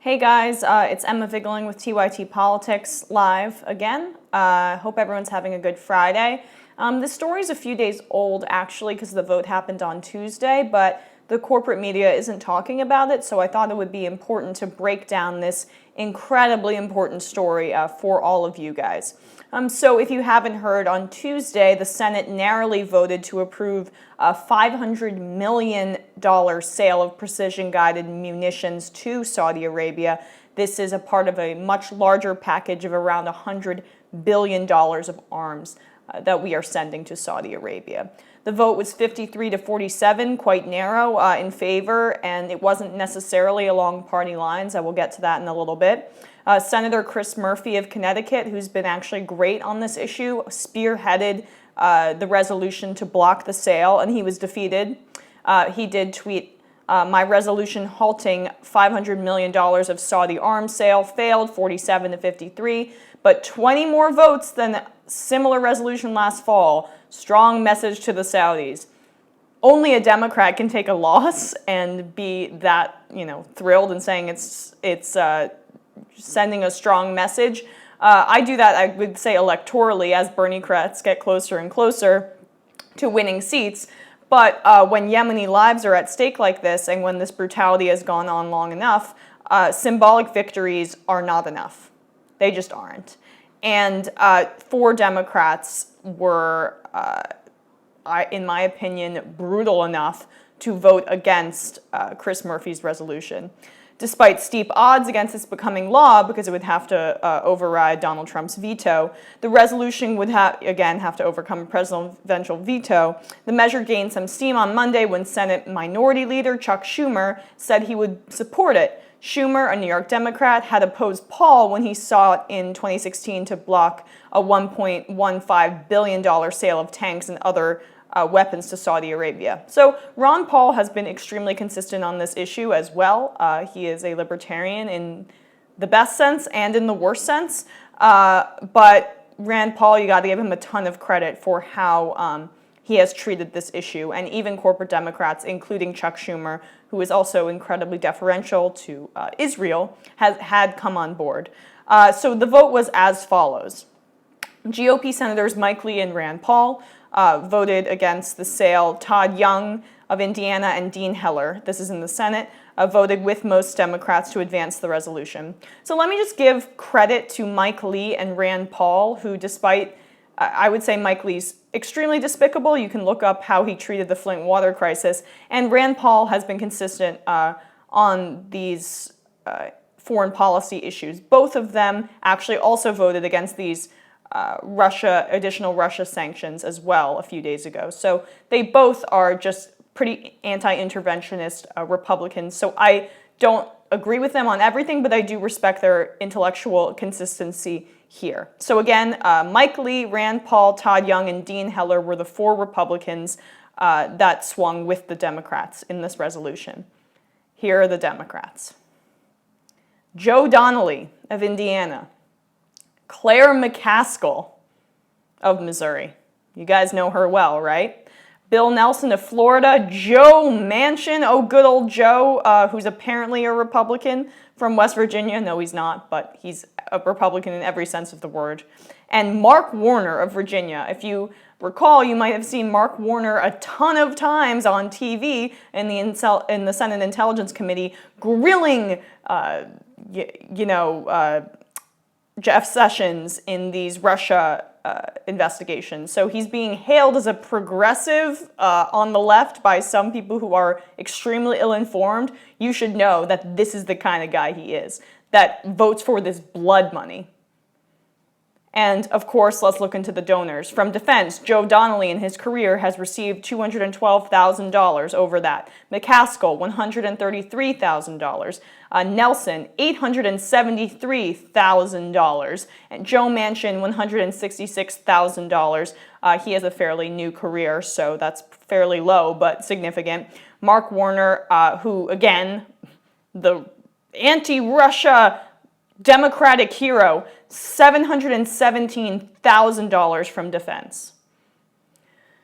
Hey guys, it's Emma Vigling with TYT Politics live again. Hope everyone's having a good Friday. This story's a few days old actually because the vote happened on Tuesday, but the corporate media isn't talking about it, so I thought it would be important to break down this incredibly important story for all of you guys. So if you haven't heard, on Tuesday, the Senate narrowly voted to approve a $500 million sale of precision-guided munitions to Saudi Arabia. This is a part of a much larger package of around $100 billion of arms that we are sending to Saudi Arabia. The vote was 53 to 47, quite narrow in favor, and it wasn't necessarily along party lines. I will get to that in a little bit. Senator Chris Murphy of Connecticut, who's been actually great on this issue, spearheaded the resolution to block the sale, and he was defeated. He did tweet, "My resolution halting $500 million of Saudi arms sale failed, 47 to 53, but 20 more votes than similar resolution last fall. Strong message to the Saudis." Only a Democrat can take a loss and be that, thrilled and saying it's sending a strong message. I do that, I would say, electorally as Bernie-crats get closer and closer to winning seats. But when Yemeni lives are at stake like this, and when this brutality has gone on long enough, symbolic victories are not enough. They just aren't. And 4 Democrats were, in my opinion, brutal enough to vote against Chris Murphy's resolution. Despite steep odds against this becoming law, because it would have to override Donald Trump's veto, the resolution would again have to overcome a presidential veto. The measure gained some steam on Monday when Senate Minority Leader Chuck Schumer said he would support it. Schumer, a New York Democrat, had opposed Paul when he sought in 2016 to block a $1.15 billion sale of tanks and other weapons to Saudi Arabia. So Ron Paul has been extremely consistent on this issue as well. He is a libertarian in the best sense and in the worst sense. But Rand Paul, you got to give him a ton of credit for how he has treated this issue. And even corporate Democrats, including Chuck Schumer, who is also incredibly deferential to Israel, had come on board. So the vote was as follows. GOP Senators Mike Lee and Rand Paul voted against the sale. Todd Young of Indiana and Dean Heller, this is in the Senate, voted with most Democrats to advance the resolution. So let me just give credit to Mike Lee and Rand Paul, who despite, I would say Mike Lee's extremely despicable. You can look up how he treated the Flint water crisis. And Rand Paul has been consistent on these foreign policy issues. Both of them actually also voted against these additional Russia sanctions as well a few days ago. So they both are just pretty anti-interventionist Republicans. So I don't agree with them on everything, but I do respect their intellectual consistency here. So again, Mike Lee, Rand Paul, Todd Young, and Dean Heller were the 4 Republicans that swung with the Democrats in this resolution. Here are the Democrats. Joe Donnelly of Indiana. Claire McCaskill of Missouri. You guys know her well, right? Bill Nelson of Florida. Joe Manchin, oh good old Joe, who's apparently a Republican from West Virginia. No, he's not, but he's a Republican in every sense of the word. And Mark Warner of Virginia. If you recall, you might have seen Mark Warner a ton of times on TV in the Senate Intelligence Committee grilling, Jeff Sessions in these Russia investigations. So he's being hailed as a progressive on the left by some people who are extremely ill-informed. You should know that this is the kind of guy he is, that votes for this blood money. And of course, let's look into the donors. From defense, Joe Donnelly in his career has received $212,000 over that. McCaskill, $133,000. Nelson, $873,000. And Joe Manchin, $166,000. He has a fairly new career, so that's fairly low, but significant. Mark Warner, who, again, the anti-Russia Democratic hero, $717,000 from defense.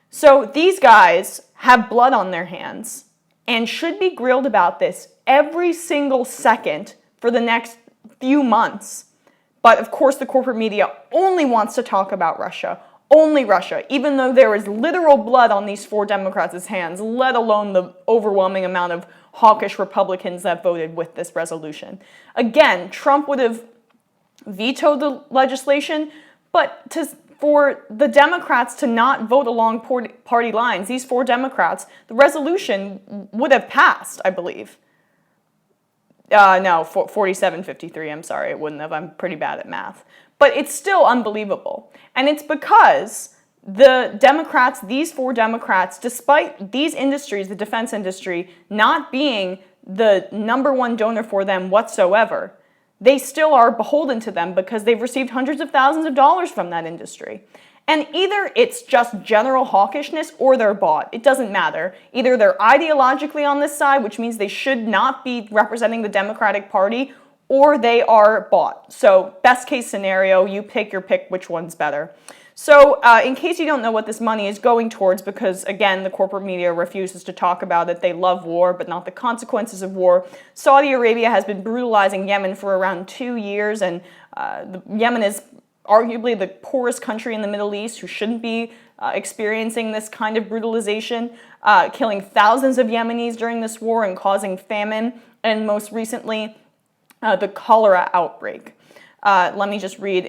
So these guys have blood on their hands and should be grilled about this every single second for the next few months. But of course, the corporate media only wants to talk about Russia, only Russia, even though there is literal blood on these 4 Democrats' hands, let alone the overwhelming amount of hawkish Republicans that voted with this resolution. Again, Trump would have vetoed the legislation, but for the Democrats to not vote along party lines, these 4 Democrats, the resolution would have passed, I believe. No, 47-53, I'm sorry, it wouldn't have. I'm pretty bad at math. But it's still unbelievable. And it's because the Democrats, these 4 Democrats, despite these industries, the defense industry, not being the #1 donor for them whatsoever, they still are beholden to them because they've received hundreds of thousands of dollars from that industry. And either it's just general hawkishness or they're bought. It doesn't matter. Either they're ideologically on this side, which means they should not be representing the Democratic Party, or they are bought. So best case scenario, you pick your pick, which one's better. So in case you don't know what this money is going towards, because again, the corporate media refuses to talk about it, they love war, but not the consequences of war. Saudi Arabia has been brutalizing Yemen for around 2 years, and Yemen is arguably the poorest country in the Middle East who shouldn't be experiencing this kind of brutalization, killing thousands of Yemenis during this war and causing famine, and most recently, the cholera outbreak. Let me just read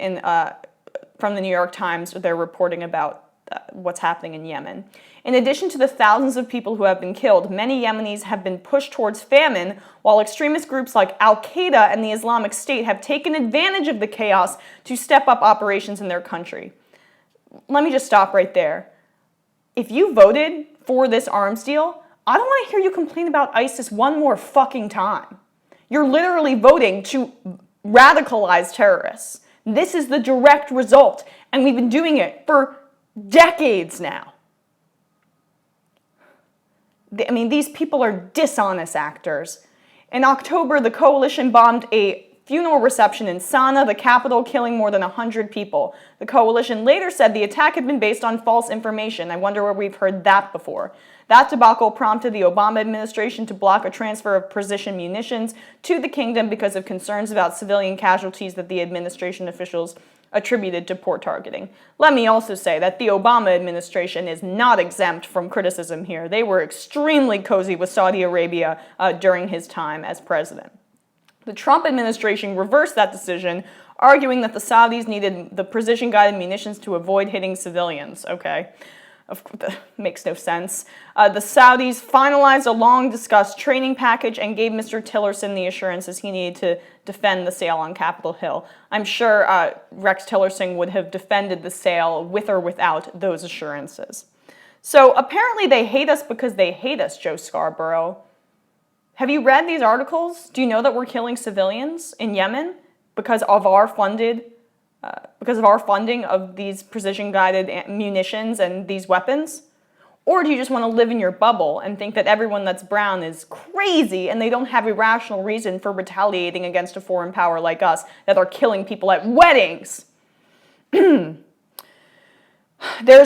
from the New York Times, they're reporting about what's happening in Yemen. In addition to the thousands of people who have been killed, many Yemenis have been pushed towards famine, while extremist groups like Al-Qaeda and the Islamic State have taken advantage of the chaos to step up operations in their country. Let me just stop right there. If you voted for this arms deal, I don't want to hear you complain about ISIS one more fucking time. You're literally voting to radicalize terrorists. This is the direct result, and we've been doing it for decades now. I mean, these people are dishonest actors. In October, the coalition bombed a funeral reception in Sana'a, the capital, killing more than 100 people. The coalition later said the attack had been based on false information. I wonder where we've heard that before. That debacle prompted the Obama administration to block a transfer of precision munitions to the kingdom because of concerns about civilian casualties that the administration officials attributed to poor targeting. Let me also say that the Obama administration is not exempt from criticism here. They were extremely cozy with Saudi Arabia during his time as president. The Trump administration reversed that decision, arguing that the Saudis needed the precision-guided munitions to avoid hitting civilians. Okay, makes no sense. The Saudis finalized a long-discussed training package and gave Mr. Tillerson the assurances he needed to defend the sale on Capitol Hill. I'm sure Rex Tillerson would have defended the sale with or without those assurances. So apparently they hate us because they hate us, Joe Scarborough. Have you read these articles? Do you know that we're killing civilians in Yemen because of our funding of these precision-guided munitions and these weapons? Or do you just want to live in your bubble and think that everyone that's brown is crazy and they don't have a rational reason for retaliating against a foreign power like us that are killing people at weddings? There's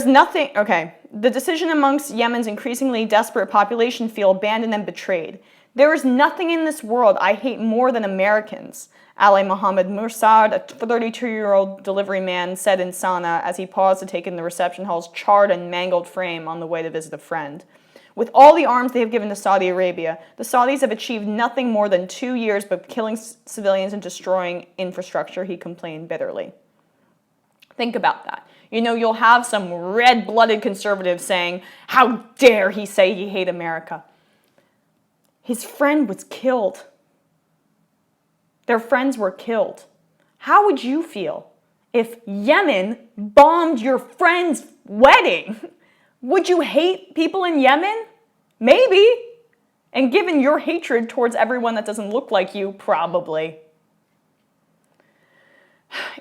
nothing... Okay, the decision amongst Yemen's increasingly desperate population feel abandoned and betrayed. There is nothing in this world I hate more than Americans, Ali Mohammed Mursad, a 32-year-old delivery man, said in Sana'a as he paused to take in the reception hall's charred and mangled frame on the way to visit a friend. With all the arms they have given to Saudi Arabia, the Saudis have achieved nothing more than 2 years but killing civilians and destroying infrastructure, he complained bitterly. Think about that. You know, you'll have some red-blooded conservative saying, "How dare he say he hates America?" His friend was killed. Their friends were killed. How would you feel if Yemen bombed your friend's wedding? Would you hate people in Yemen? Maybe. And given your hatred towards everyone that doesn't look like you, probably.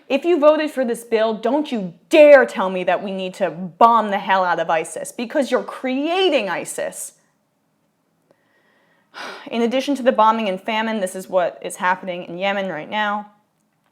If you voted for this bill, don't you dare tell me that we need to bomb the hell out of ISIS, because you're creating ISIS. In addition to the bombing and famine, this is what is happening in Yemen right now.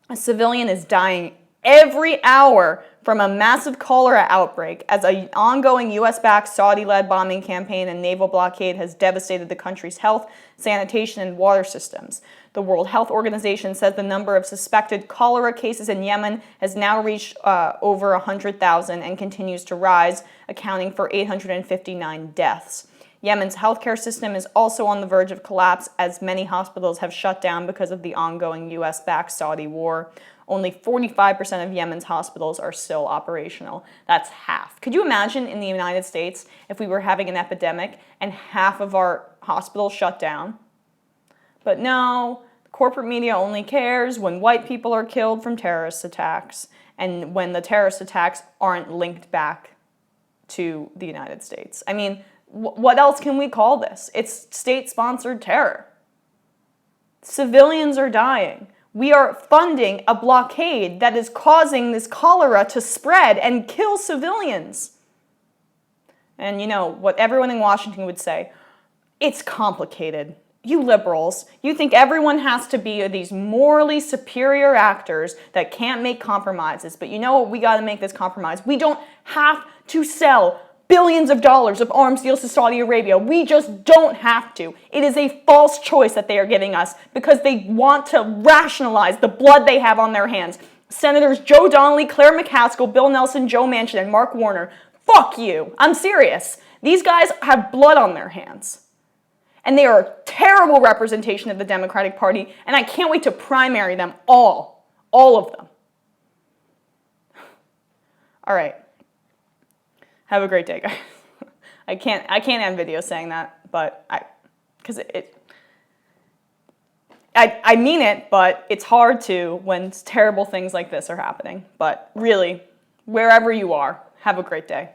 A civilian is dying every hour from a massive cholera outbreak as an ongoing US-backed Saudi-led bombing campaign and naval blockade has devastated the country's health, sanitation, and water systems. The World Health Organization says the number of suspected cholera cases in Yemen has now reached over 100,000 and continues to rise, accounting for 859 deaths. Yemen's healthcare system is also on the verge of collapse as many hospitals have shut down because of the ongoing U.S.-backed Saudi war. Only 45% of Yemen's hospitals are still operational. That's half. Could you imagine in the United States if we were having an epidemic and half of our hospitals shut down? But no, corporate media only cares when white people are killed from terrorist attacks and when the terrorist attacks aren't linked back to the United States. I mean, what else can we call this? It's state-sponsored terror. Civilians are dying. We are funding a blockade that is causing this cholera to spread and kill civilians. And you know what everyone in Washington would say? It's complicated. You liberals, you think everyone has to be these morally superior actors that can't make compromises. But you know what? We got to make this compromise. We don't have to sell billions of dollars of arms deals to Saudi Arabia. We just don't have to. It is a false choice that they are giving us because they want to rationalize the blood they have on their hands. Senators Joe Donnelly, Claire McCaskill, Bill Nelson, Joe Manchin, and Mark Warner. Fuck you. I'm serious. These guys have blood on their hands. And they are a terrible representation of the Democratic Party, and I can't wait to primary them all. All of them. All right. Have a great day, guys. I can't end videos saying that, but I mean it, but it's hard to when terrible things like this are happening. But really, wherever you are, have a great day.